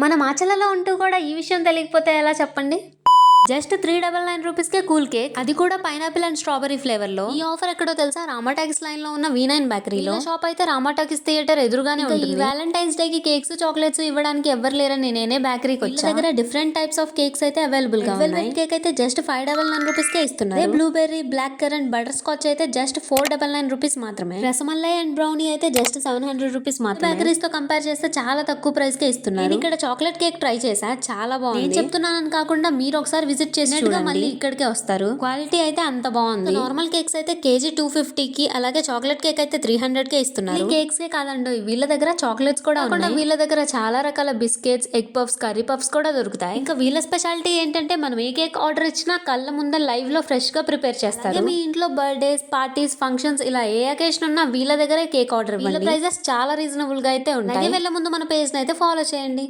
మన మాచలలో ఉంటూ కూడా ఈ విషయం తెలియకపోతే ఎలా చెప్పండి. జస్ట్ 399 రూపీస్కే కూల్ కేక్, అది కూడా పైనాపిల్ అండ్ స్ట్రాబెరీ ఫ్లేవర్ లో. ఈ ఆఫర్ ఎక్కడో తెలుసా? రామాటాకిస్ లైన్ లో ఉన్న V9 బేకరీలో. షాప్ అయితే రామాటాకిస్ థియేటర్ ఎదురుగానే ఉంటుంది. ఈ వ్యాలంటైన్స్ డే కి కేక్స్ చాక్లెట్స్ ఇవ్వడానికి ఎవరు లేరని నేనే బేకరీకి వచ్చా. దగ్గర డిఫరెంట్ టైప్స్ ఆఫ్ కేక్స్ అయితే అవైలబుల్ గా ఉన్నాయి. కేక్ అయితే జస్ట్ 599 రూపీస్ కే ఇస్తున్నారు. Blueberry, black currant, butterscotch అయితే జస్ట్ 499 రూపీస్ మాత్రమే. రసమలై అండ్ బ్రౌనీ అయితే జస్ట్ 700 రూపీస్ మాత్రమే. బేకరీస్ తో కంపేర్ చేస్తే చాలా తక్కువ ప్రైస్ కే ఇస్తున్నారు. ఇక్కడ చాక్లెట్ కేక్ ట్రై చేసా, చాలా బాగుంది. నేను చెప్తున్నానని కాకుండా మీరు ఒకసారి విజిట్ చేసినట్టుగా మళ్ళీ ఇక్కడికే వస్తారు. క్వాలిటీ అయితే అంత బాగుంది. నార్మల్ కేక్స్ అయితే కేజీ 250 కి, అలాగే చాక్లెట్ కేక్ అయితే 300 కే ఇస్తున్నారు. కేక్స్ కే కాదండి, వీళ్ళ దగ్గర చాక్లెట్స్ కూడా ఉన్నాయి. వీళ్ళ దగ్గర చాలా రకాల biscuits, egg puffs, curry puffs కూడా దొరుకుతాయి. ఇంకా వీళ్ళ స్పెషాలిటీ ఏంటంటే మనం ఏ కేక్ ఆర్డర్ ఇచ్చినా కళ్ళ ముందర లైవ్ లో ఫ్రెష్ గా ప్రిపేర్ చేస్తారు. మీ ఇంట్లో బర్త్డేస్, పార్టీస్, ఫంక్షన్స్ ఇలా ఏ అకేషన్ ఉన్నా వీళ్ళ దగ్గరే కేక్ ఆర్డర్ ఇవ్వండి. వీళ్ళ ప్రైజెస్ చాలా రీజనబుల్ గా అయితే ఉంటాయి. వెళ్ళే ముందు మన పేజ్ అయితే ఫాలో చేయండి.